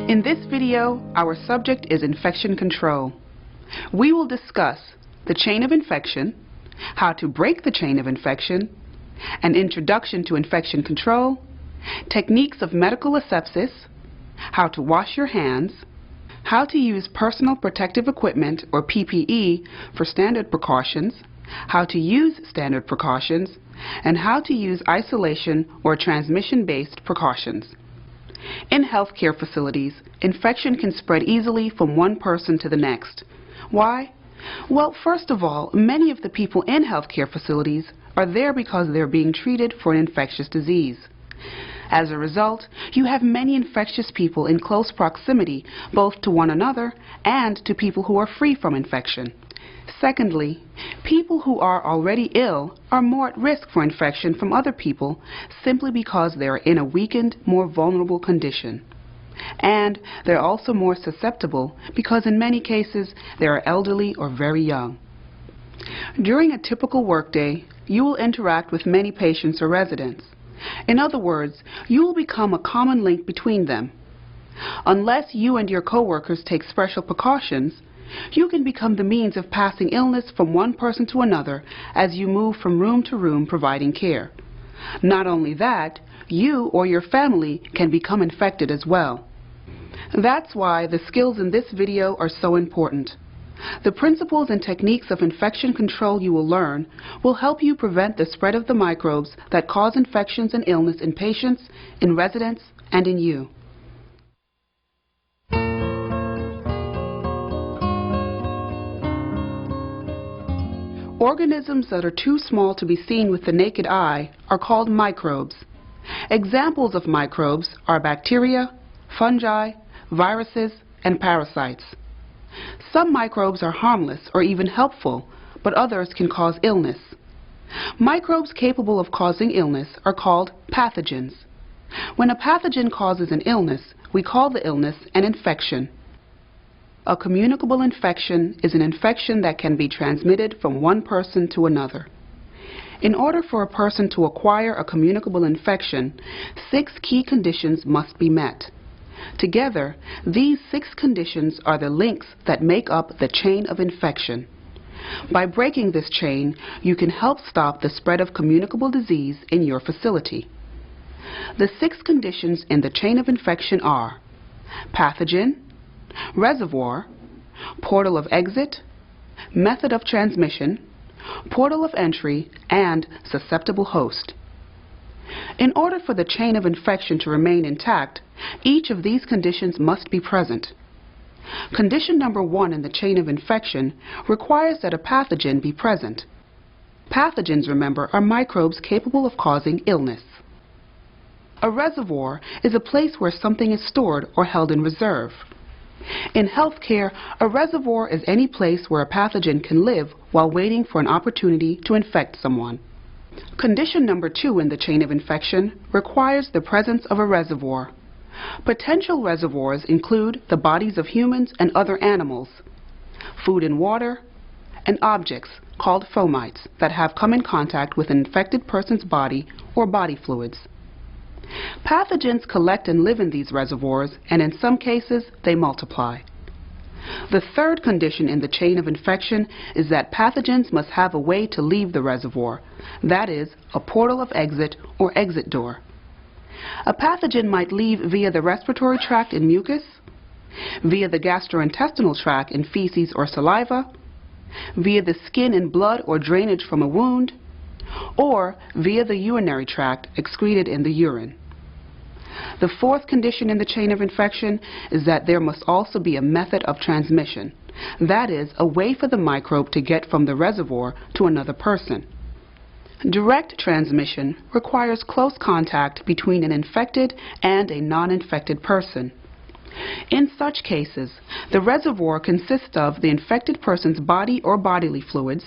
In this video, our subject is infection control. We will discuss the chain of infection, how to break the chain of infection, an introduction to infection control, techniques of medical asepsis, how to wash your hands, how to use personal protective equipment or PPE for standard precautions, how to use standard precautions, and how to use isolation or transmission-based precautions. In healthcare facilities, infection can spread easily from one person to the next. Why? Well, first of all, many of the people in healthcare facilities are there because they're being treated for an infectious disease. As a result, you have many infectious people in close proximity both to one another and to people who are free from infection. Secondly, people who are already ill are more at risk for infection from other people simply because they are in a weakened, more vulnerable condition. And they're also more susceptible because in many cases they are elderly or very young. During a typical workday, you will interact with many patients or residents. In other words, you will become a common link between them. Unless you and your coworkers take special precautions, you can become the means of passing illness from one person to another as you move from room to room providing care. Not only that, you or your family can become infected as well. That's why the skills in this video are so important. The principles and techniques of infection control you will learn will help you prevent the spread of the microbes that cause infections and illness in patients, in residents, and in you. Organisms that are too small to be seen with the naked eye are called microbes. Examples of microbes are bacteria, fungi, viruses, and parasites. Some microbes are harmless or even helpful, but others can cause illness. Microbes capable of causing illness are called pathogens. When a pathogen causes an illness, we call the illness an infection. A communicable infection is an infection that can be transmitted from one person to another. In order for a person to acquire a communicable infection, 6 key conditions must be met. Together, these 6 conditions are the links that make up the chain of infection. By breaking this chain, you can help stop the spread of communicable disease in your facility. The 6 conditions in the chain of infection are pathogen, reservoir, portal of exit, method of transmission, portal of entry, and susceptible host. In order for the chain of infection to remain intact, each of these conditions must be present. Condition number 1 in the chain of infection requires that a pathogen be present. Pathogens, remember, are microbes capable of causing illness. A reservoir is a place where something is stored or held in reserve. In healthcare, a reservoir is any place where a pathogen can live while waiting for an opportunity to infect someone. Condition number 2 in the chain of infection requires the presence of a reservoir. Potential reservoirs include the bodies of humans and other animals, food and water, and objects called fomites that have come in contact with an infected person's body or body fluids. Pathogens collect and live in these reservoirs, and in some cases, they multiply. The third condition in the chain of infection is that pathogens must have a way to leave the reservoir, that is, a portal of exit or exit door. A pathogen might leave via the respiratory tract in mucus, via the gastrointestinal tract in feces or saliva, via the skin in blood or drainage from a wound, or via the urinary tract excreted in the urine. The fourth condition in the chain of infection is that there must also be a method of transmission, that is, a way for the microbe to get from the reservoir to another person. Direct transmission requires close contact between an infected and a non-infected person. In such cases, the reservoir consists of the infected person's body or bodily fluids,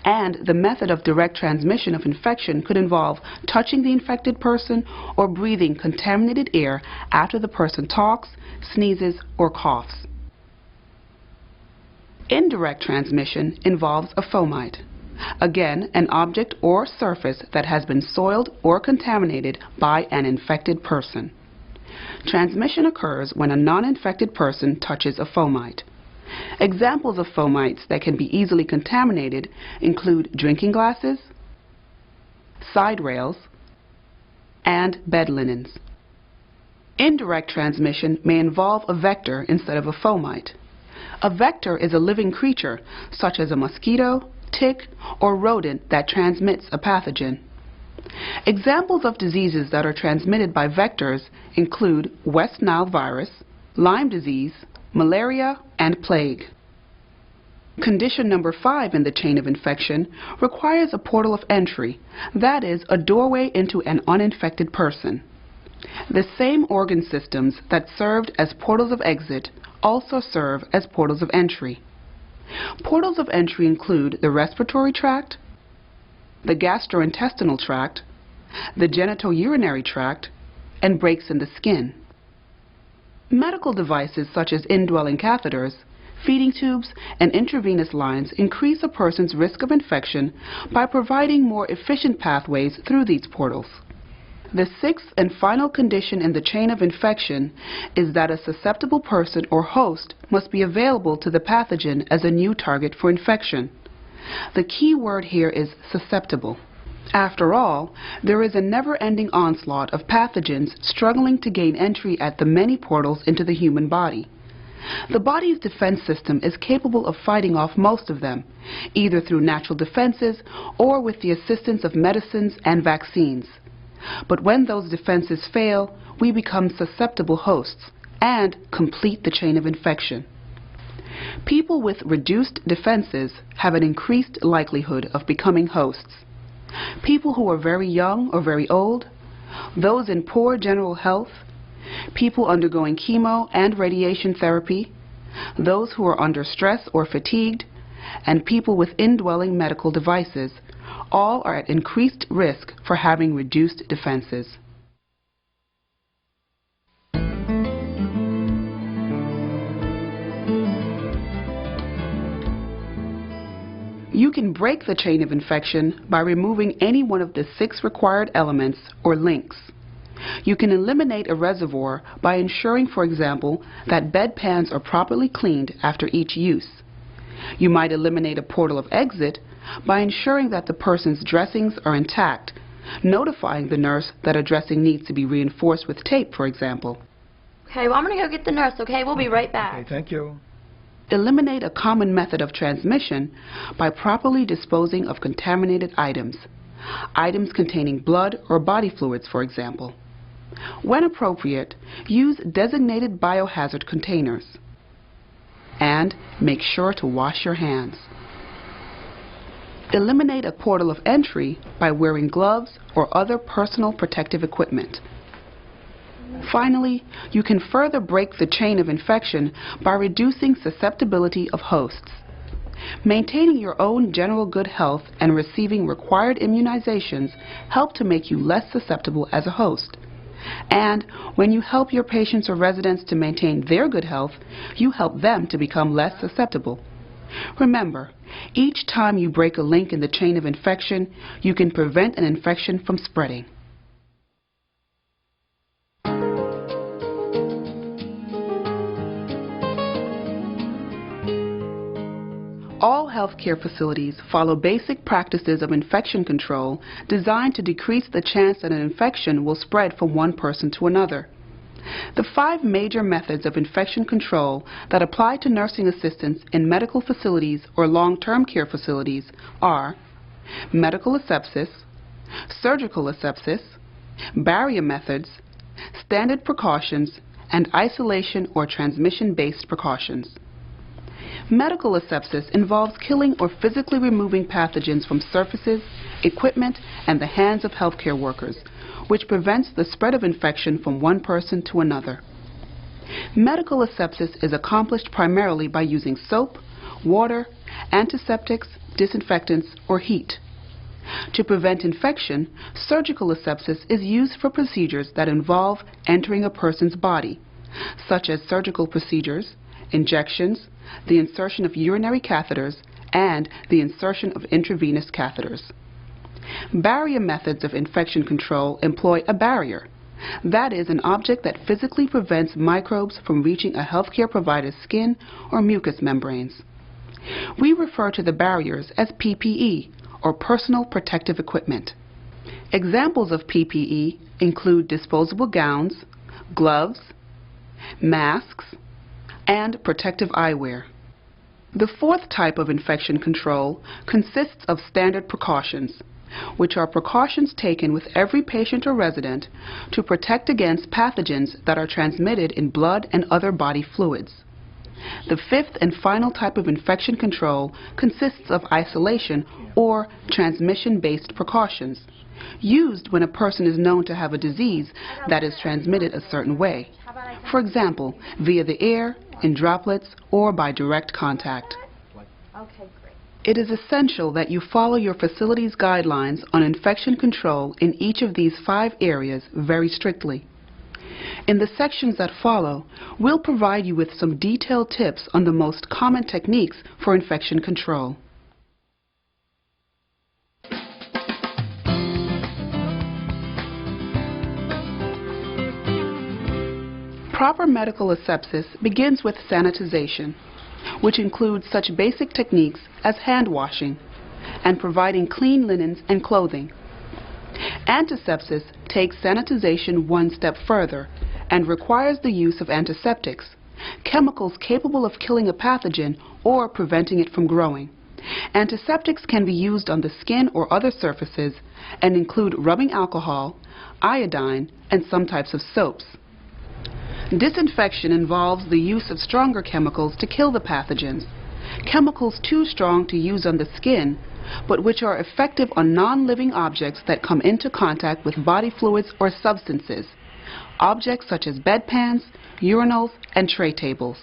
and the method of direct transmission of infection could involve touching the infected person or breathing contaminated air after the person talks, sneezes, or coughs. Indirect transmission involves a fomite, again an object or surface that has been soiled or contaminated by an infected person. Transmission occurs when a non-infected person touches a fomite. Examples of fomites that can be easily contaminated include drinking glasses, side rails, and bed linens. Indirect transmission may involve a vector instead of a fomite. A vector is a living creature, such as a mosquito, tick, or rodent that transmits a pathogen. Examples of diseases that are transmitted by vectors include West Nile virus, Lyme disease, malaria, and plague. Condition number 5 in the chain of infection requires a portal of entry, that is, a doorway into an uninfected person. The same organ systems that served as portals of exit also serve as portals of entry. Portals of entry include the respiratory tract, the gastrointestinal tract, the genitourinary tract, and breaks in the skin. Medical devices such as indwelling catheters, feeding tubes, and intravenous lines increase a person's risk of infection by providing more efficient pathways through these portals. The sixth and final condition in the chain of infection is that a susceptible person or host must be available to the pathogen as a new target for infection. The key word here is susceptible. After all, there is a never-ending onslaught of pathogens struggling to gain entry at the many portals into the human body. The body's defense system is capable of fighting off most of them, either through natural defenses or with the assistance of medicines and vaccines. But when those defenses fail, we become susceptible hosts and complete the chain of infection. People with reduced defenses have an increased likelihood of becoming hosts. People who are very young or very old, those in poor general health, people undergoing chemo and radiation therapy, those who are under stress or fatigued, and people with indwelling medical devices, all are at increased risk for having reduced defenses. You can break the chain of infection by removing any one of the 6 required elements or links. You can eliminate a reservoir by ensuring, for example, that bedpans are properly cleaned after each use. You might eliminate a portal of exit by ensuring that the person's dressings are intact, notifying the nurse that a dressing needs to be reinforced with tape, for example. Okay, well, I'm going to go get the nurse, okay? We'll be right back. Okay, thank you. Eliminate a common method of transmission by properly disposing of contaminated items, items containing blood or body fluids, for example. When appropriate, use designated biohazard containers. And make sure to wash your hands. Eliminate a portal of entry by wearing gloves or other personal protective equipment. Finally, you can further break the chain of infection by reducing susceptibility of hosts. Maintaining your own general good health and receiving required immunizations help to make you less susceptible as a host. And when you help your patients or residents to maintain their good health, you help them to become less susceptible. Remember, each time you break a link in the chain of infection, you can prevent an infection from spreading. All healthcare facilities follow basic practices of infection control designed to decrease the chance that an infection will spread from one person to another. The 5 major methods of infection control that apply to nursing assistants in medical facilities or long-term care facilities are medical asepsis, surgical asepsis, barrier methods, standard precautions, and isolation or transmission-based precautions. Medical asepsis involves killing or physically removing pathogens from surfaces, equipment, and the hands of healthcare workers, which prevents the spread of infection from one person to another. Medical asepsis is accomplished primarily by using soap, water, antiseptics, disinfectants, or heat. To prevent infection, surgical asepsis is used for procedures that involve entering a person's body, such as surgical procedures, injections, the insertion of urinary catheters, and the insertion of intravenous catheters. Barrier methods of infection control employ a barrier, That is, an object that physically prevents microbes from reaching a healthcare provider's skin or mucous membranes. We refer to the barriers as PPE, or personal protective equipment. Examples of PPE include disposable gowns, gloves, masks, and protective eyewear. The fourth type of infection control consists of standard precautions, which are precautions taken with every patient or resident to protect against pathogens that are transmitted in blood and other body fluids. The fifth and final type of infection control consists of isolation or transmission-based precautions, used when a person is known to have a disease that is transmitted a certain way, for example, via the air, in droplets, or by direct contact. It is essential that you follow your facility's guidelines on infection control in each of these 5 areas very strictly. In the sections that follow, we'll provide you with some detailed tips on the most common techniques for infection control. Proper medical asepsis begins with sanitization, which includes such basic techniques as hand washing and providing clean linens and clothing. Antisepsis takes sanitization one step further and requires the use of antiseptics, chemicals capable of killing a pathogen or preventing it from growing. Antiseptics can be used on the skin or other surfaces and include rubbing alcohol, iodine, and some types of soaps. Disinfection involves the use of stronger chemicals to kill the pathogens, chemicals too strong to use on the skin, but which are effective on non-living objects that come into contact with body fluids or substances, objects such as bedpans, urinals, and tray tables.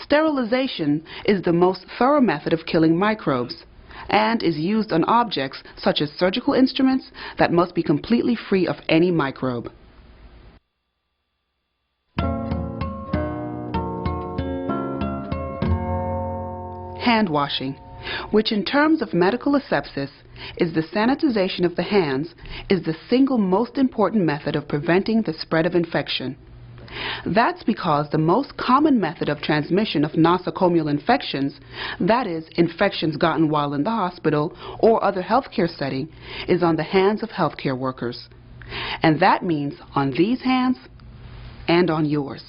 Sterilization is the most thorough method of killing microbes and is used on objects such as surgical instruments that must be completely free of any microbe. Hand washing, which in terms of medical asepsis is the sanitization of the hands, is the single most important method of preventing the spread of infection. That's because the most common method of transmission of nosocomial infections, that is, infections gotten while in the hospital or other healthcare setting, is on the hands of healthcare workers. And that means on these hands and on yours.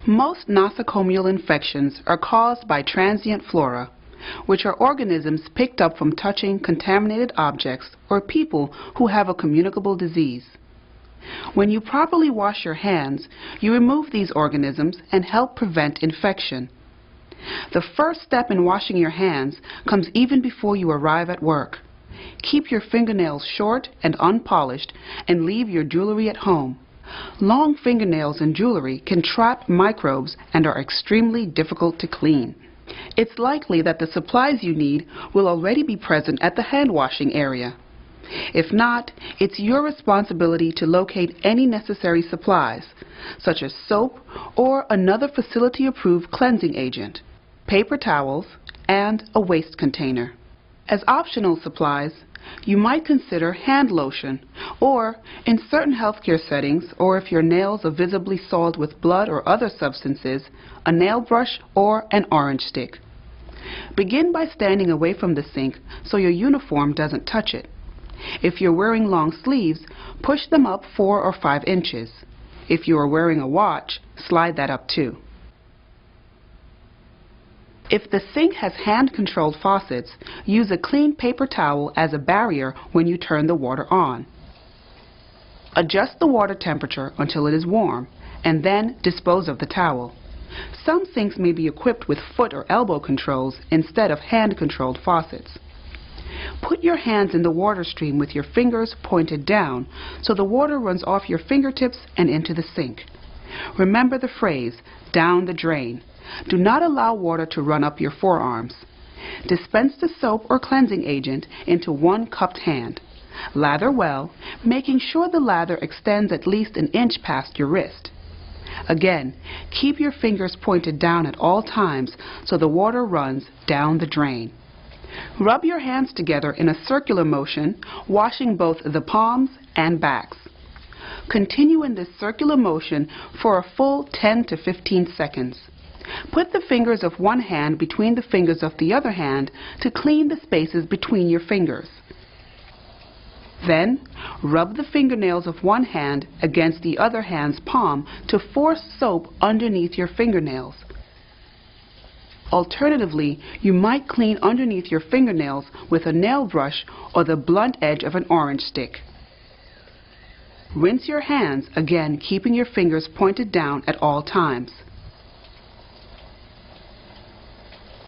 Most nosocomial infections are caused by transient flora, which are organisms picked up from touching contaminated objects or people who have a communicable disease. When you properly wash your hands, you remove these organisms and help prevent infection. The first step in washing your hands comes even before you arrive at work. Keep your fingernails short and unpolished and leave your jewelry at home. Long fingernails and jewelry can trap microbes and are extremely difficult to clean. It's likely that the supplies you need will already be present at the hand washing area. If not, it's your responsibility to locate any necessary supplies, such as soap or another facility-approved cleansing agent, paper towels, and a waste container. As optional supplies, you might consider hand lotion, or, in certain healthcare settings, or if your nails are visibly soiled with blood or other substances, a nail brush or an orange stick. Begin by standing away from the sink so your uniform doesn't touch it. If you're wearing long sleeves, push them up 4 or 5 inches. If you are wearing a watch, slide that up too. If the sink has hand-controlled faucets, use a clean paper towel as a barrier when you turn the water on. Adjust the water temperature until it is warm, and then dispose of the towel. Some sinks may be equipped with foot or elbow controls instead of hand-controlled faucets. Put your hands in the water stream with your fingers pointed down so the water runs off your fingertips and into the sink. Remember the phrase, down the drain. Do not allow water to run up your forearms. Dispense the soap or cleansing agent into one cupped hand. Lather well, making sure the lather extends at least an inch past your wrist. Again, keep your fingers pointed down at all times so the water runs down the drain. Rub your hands together in a circular motion, washing both the palms and backs. Continue in this circular motion for a full 10 to 15 seconds. Put the fingers of one hand between the fingers of the other hand to clean the spaces between your fingers. Then, rub the fingernails of one hand against the other hand's palm to force soap underneath your fingernails. Alternatively, you might clean underneath your fingernails with a nail brush or the blunt edge of an orange stick. Rinse your hands, again keeping your fingers pointed down at all times.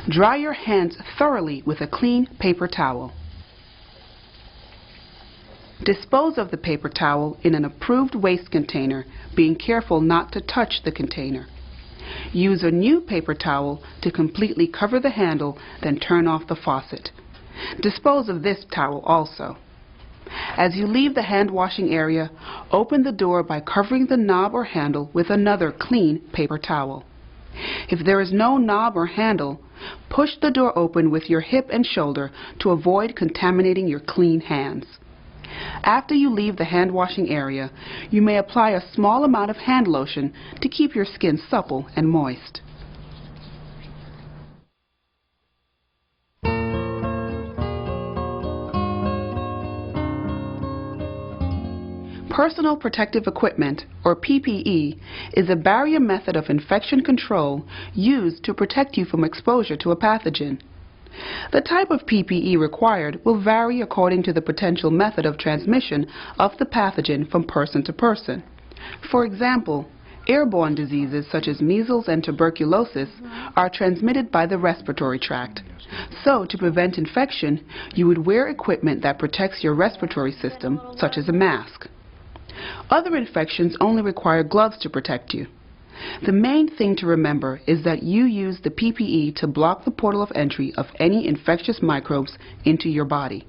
Dry your hands thoroughly with a clean paper towel. Dispose of the paper towel in an approved waste container, being careful not to touch the container. Use a new paper towel to completely cover the handle, then turn off the faucet. Dispose of this towel also. As you leave the hand washing area, open the door by covering the knob or handle with another clean paper towel. If there is no knob or handle, push the door open with your hip and shoulder to avoid contaminating your clean hands. After you leave the hand washing area, you may apply a small amount of hand lotion to keep your skin supple and moist. Personal protective equipment, or PPE, is a barrier method of infection control used to protect you from exposure to a pathogen. The type of PPE required will vary according to the potential method of transmission of the pathogen from person to person. For example, airborne diseases such as measles and tuberculosis are transmitted by the respiratory tract. So, to prevent infection, you would wear equipment that protects your respiratory system, such as a mask. Other infections only require gloves to protect you. The main thing to remember is that you use the PPE to block the portal of entry of any infectious microbes into your body.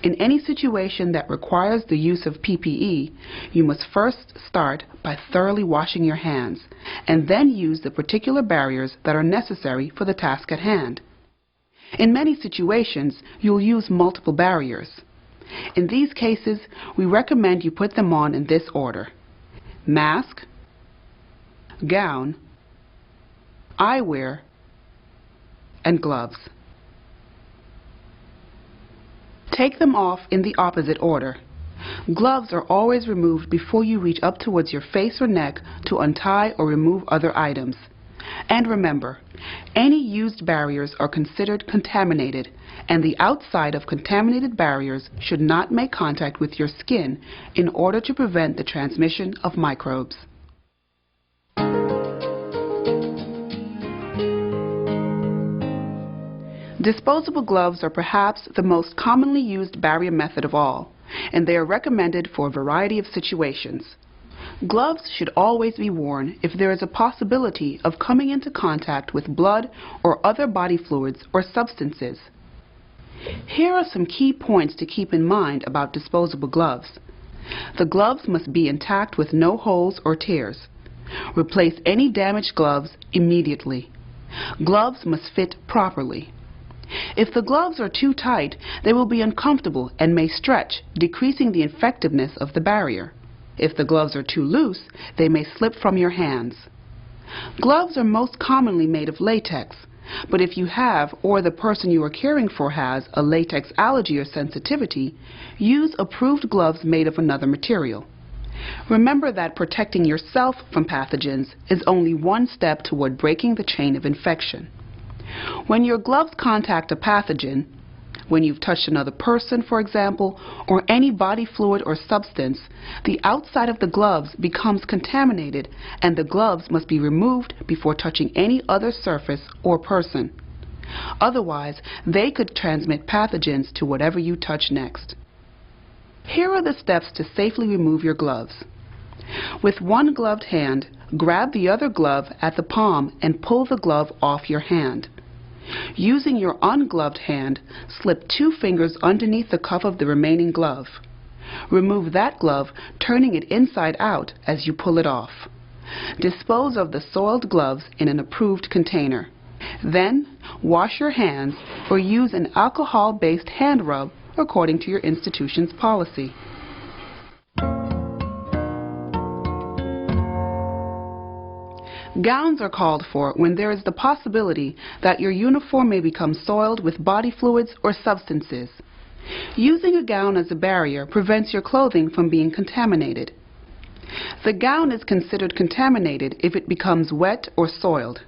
In any situation that requires the use of PPE, you must first start by thoroughly washing your hands, and then use the particular barriers that are necessary for the task at hand. In many situations, you'll use multiple barriers. In these cases, we recommend you put them on in this order: mask, gown, eyewear, and gloves. Take them off in the opposite order. Gloves are always removed before you reach up towards your face or neck to untie or remove other items. And remember, any used barriers are considered contaminated, and the outside of contaminated barriers should not make contact with your skin in order to prevent the transmission of microbes. Disposable gloves are perhaps the most commonly used barrier method of all, and they are recommended for a variety of situations. Gloves should always be worn if there is a possibility of coming into contact with blood or other body fluids or substances. Here are some key points to keep in mind about disposable gloves. The gloves must be intact with no holes or tears. Replace any damaged gloves immediately. Gloves must fit properly. If the gloves are too tight, they will be uncomfortable and may stretch, decreasing the effectiveness of the barrier. If the gloves are too loose, they may slip from your hands. Gloves are most commonly made of latex, but if you have, or the person you are caring for has, a latex allergy or sensitivity, use approved gloves made of another material. Remember that protecting yourself from pathogens is only one step toward breaking the chain of infection. When your gloves contact a pathogen, when you've touched another person, for example, or any body fluid or substance, the outside of the gloves becomes contaminated, and the gloves must be removed before touching any other surface or person. Otherwise, they could transmit pathogens to whatever you touch next. Here are the steps to safely remove your gloves. With one gloved hand, grab the other glove at the palm and pull the glove off your hand. Using your ungloved hand, slip 2 fingers underneath the cuff of the remaining glove. Remove that glove, turning it inside out as you pull it off. Dispose of the soiled gloves in an approved container. Then, wash your hands or use an alcohol-based hand rub according to your institution's policy. Gowns are called for when there is the possibility that your uniform may become soiled with body fluids or substances. Using a gown as a barrier prevents your clothing from being contaminated. The gown is considered contaminated if it becomes wet or soiled.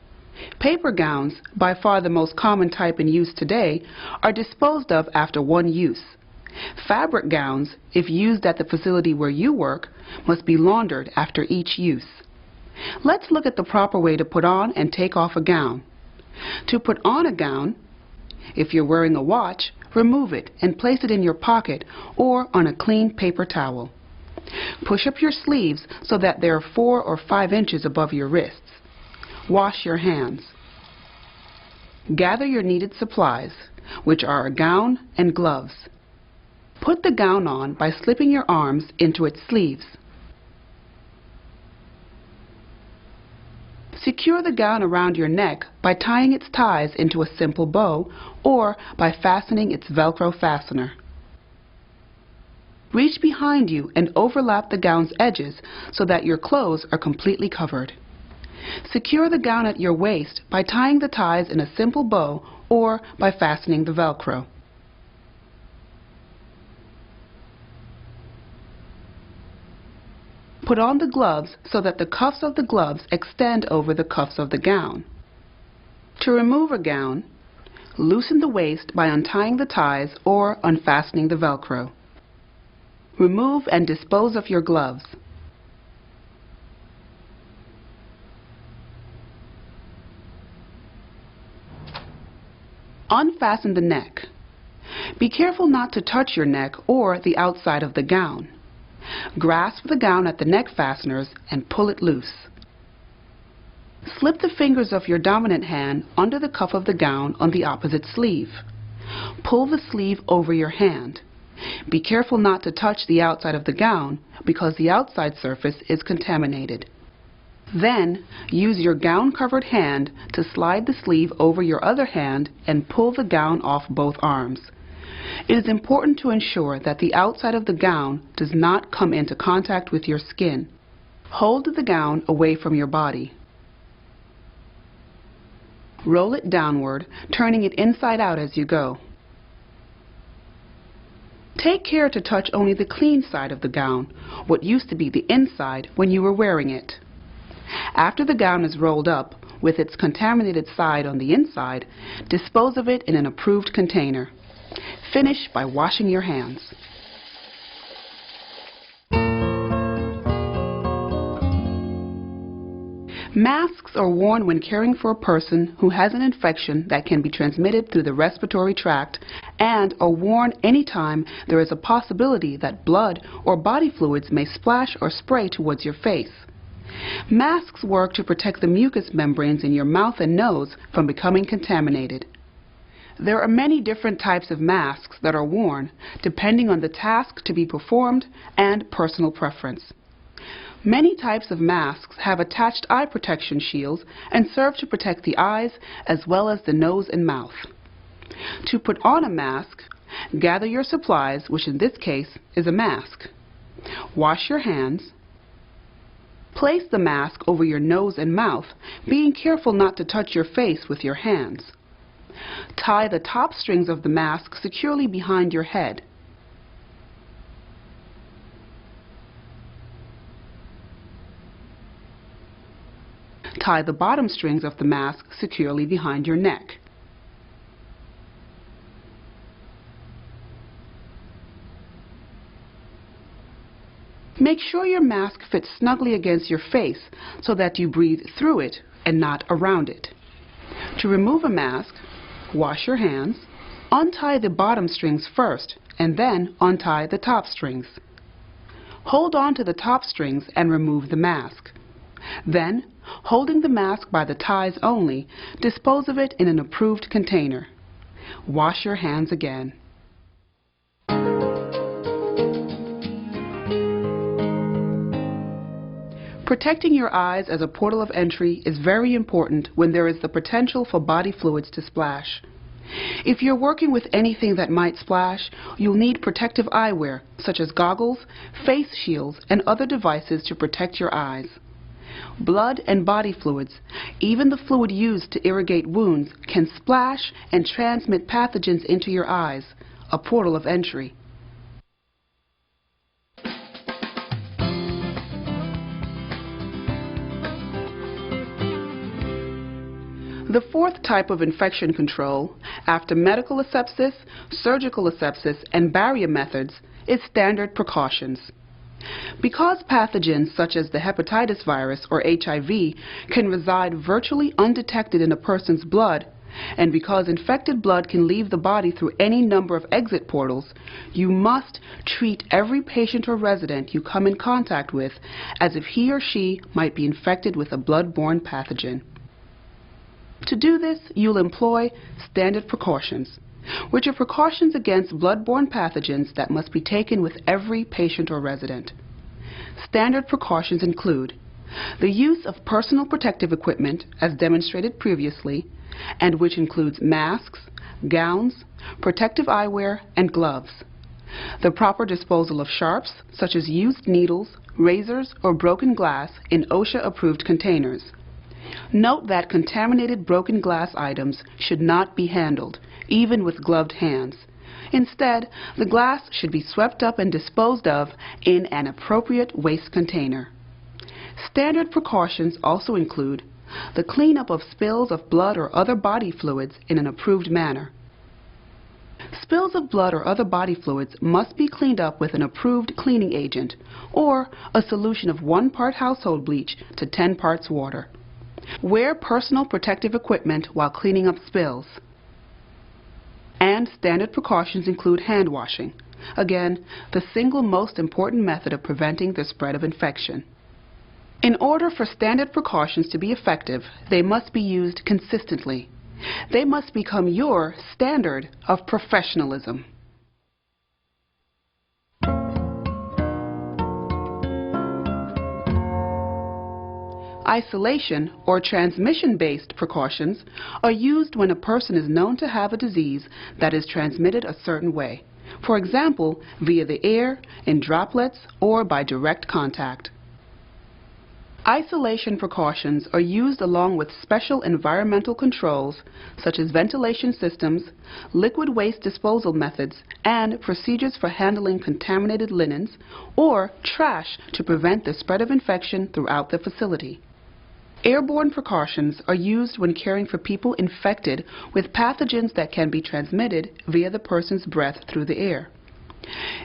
Paper gowns, by far the most common type in use today, are disposed of after one use. Fabric gowns, if used at the facility where you work, must be laundered after each use. Let's look at the proper way to put on and take off a gown. To put on a gown, if you're wearing a watch, remove it and place it in your pocket or on a clean paper towel. Push up your sleeves so that they are 4 or 5 inches above your wrists. Wash your hands. Gather your needed supplies, which are a gown and gloves. Put the gown on by slipping your arms into its sleeves. Secure the gown around your neck by tying its ties into a simple bow or by fastening its Velcro fastener. Reach behind you and overlap the gown's edges so that your clothes are completely covered. Secure the gown at your waist by tying the ties in a simple bow or by fastening the Velcro. Put on the gloves so that the cuffs of the gloves extend over the cuffs of the gown. To remove a gown, loosen the waist by untying the ties or unfastening the Velcro. Remove and dispose of your gloves. Unfasten the neck. Be careful not to touch your neck or the outside of the gown. Grasp the gown at the neck fasteners and pull it loose. Slip the fingers of your dominant hand under the cuff of the gown on the opposite sleeve. Pull the sleeve over your hand. Be careful not to touch the outside of the gown because the outside surface is contaminated. Then, use your gown-covered hand to slide the sleeve over your other hand and pull the gown off both arms. It is important to ensure that the outside of the gown does not come into contact with your skin. Hold the gown away from your body. Roll it downward, turning it inside out as you go. Take care to touch only the clean side of the gown, what used to be the inside when you were wearing it. After the gown is rolled up, with its contaminated side on the inside, dispose of it in an approved container. Finish by washing your hands. Masks are worn when caring for a person who has an infection that can be transmitted through the respiratory tract and are worn anytime there is a possibility that blood or body fluids may splash or spray towards your face. Masks work to protect the mucous membranes in your mouth and nose from becoming contaminated. There are many different types of masks that are worn, depending on the task to be performed and personal preference. Many types of masks have attached eye protection shields and serve to protect the eyes as well as the nose and mouth. To put on a mask, gather your supplies, which in this case is a mask. Wash your hands. Place the mask over your nose and mouth, being careful not to touch your face with your hands. Tie the top strings of the mask securely behind your head. Tie the bottom strings of the mask securely behind your neck. Make sure your mask fits snugly against your face so that you breathe through it and not around it. To remove a mask, wash your hands, untie the bottom strings first, and then untie the top strings. Hold on to the top strings and remove the mask. Then, holding the mask by the ties only, dispose of it in an approved container. Wash your hands again. Protecting your eyes as a portal of entry is very important when there is the potential for body fluids to splash. If you're working with anything that might splash, you'll need protective eyewear, such as goggles, face shields, and other devices to protect your eyes. Blood and body fluids, even the fluid used to irrigate wounds, can splash and transmit pathogens into your eyes, a portal of entry. The fourth type of infection control, after medical asepsis, surgical asepsis, and barrier methods, is standard precautions. Because pathogens such as the hepatitis virus or HIV can reside virtually undetected in a person's blood, and because infected blood can leave the body through any number of exit portals, you must treat every patient or resident you come in contact with as if he or she might be infected with a blood-borne pathogen. To do this, you'll employ standard precautions, which are precautions against blood-borne pathogens that must be taken with every patient or resident. Standard precautions include the use of personal protective equipment, as demonstrated previously, and which includes masks, gowns, protective eyewear, and gloves. The proper disposal of sharps, such as used needles, razors, or broken glass in OSHA-approved containers. Note that contaminated broken glass items should not be handled, even with gloved hands. Instead, the glass should be swept up and disposed of in an appropriate waste container. Standard precautions also include the cleanup of spills of blood or other body fluids in an approved manner. Spills of blood or other body fluids must be cleaned up with an approved cleaning agent or a solution of 1 part household bleach to 10 parts water. Wear personal protective equipment while cleaning up spills. And standard precautions include hand washing. Again, the single most important method of preventing the spread of infection. In order for standard precautions to be effective, they must be used consistently. They must become your standard of professionalism. Isolation or transmission-based precautions are used when a person is known to have a disease that is transmitted a certain way, for example, via the air, in droplets, or by direct contact. Isolation precautions are used along with special environmental controls such as ventilation systems, liquid waste disposal methods, and procedures for handling contaminated linens or trash to prevent the spread of infection throughout the facility. Airborne precautions are used when caring for people infected with pathogens that can be transmitted via the person's breath through the air.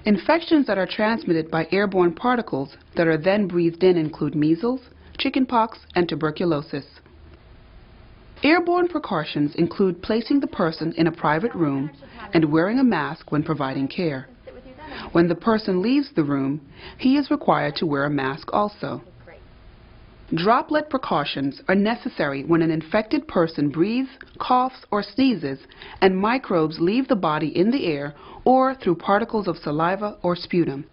Infections that are transmitted by airborne particles that are then breathed in include measles, chickenpox, and tuberculosis. Airborne precautions include placing the person in a private room and wearing a mask when providing care. When the person leaves the room, he is required to wear a mask also. Droplet precautions are necessary when an infected person breathes, coughs, or sneezes, and microbes leave the body in the air or through particles of saliva or sputum.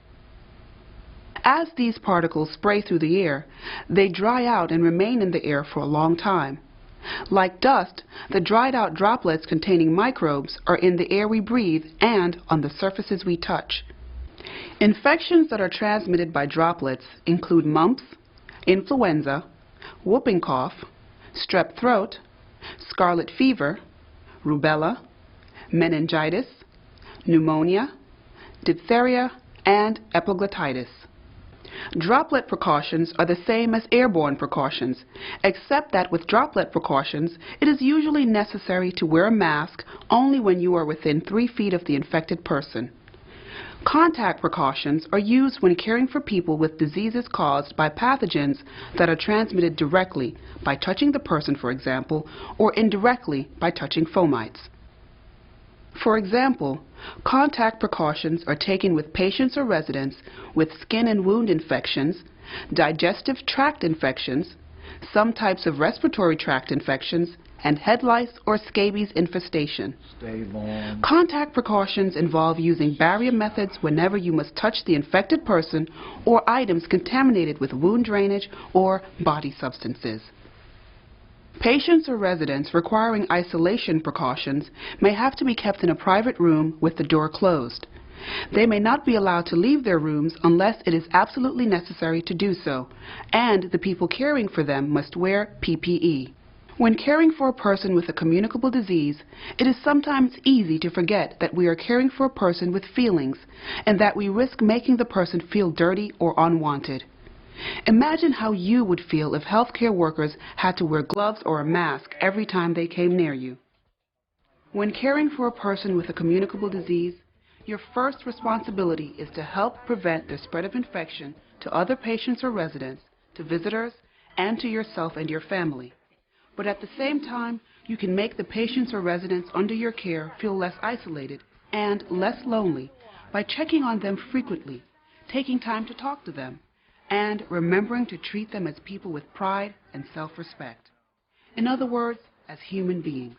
As these particles spray through the air, they dry out and remain in the air for a long time. Like dust, the dried out droplets containing microbes are in the air we breathe and on the surfaces we touch. Infections that are transmitted by droplets include mumps, influenza, whooping cough, strep throat, scarlet fever, rubella, meningitis, pneumonia, diphtheria, and epiglottitis. Droplet precautions are the same as airborne precautions, except that with droplet precautions, it is usually necessary to wear a mask only when you are within 3 feet of the infected person. Contact precautions are used when caring for people with diseases caused by pathogens that are transmitted directly by touching the person, for example, or indirectly by touching fomites. For example, contact precautions are taken with patients or residents with skin and wound infections, digestive tract infections, some types of respiratory tract infections, and head lice or scabies infestation. Contact precautions involve using barrier methods whenever you must touch the infected person or items contaminated with wound drainage or body substances. Patients or residents requiring isolation precautions may have to be kept in a private room with the door closed. They may not be allowed to leave their rooms unless it is absolutely necessary to do so, and the people caring for them must wear PPE. When caring for a person with a communicable disease, it is sometimes easy to forget that we are caring for a person with feelings and that we risk making the person feel dirty or unwanted. Imagine how you would feel if healthcare workers had to wear gloves or a mask every time they came near you. When caring for a person with a communicable disease, your first responsibility is to help prevent the spread of infection to other patients or residents, to visitors, and to yourself and your family. But at the same time, you can make the patients or residents under your care feel less isolated and less lonely by checking on them frequently, taking time to talk to them, and remembering to treat them as people with pride and self-respect. In other words, as human beings.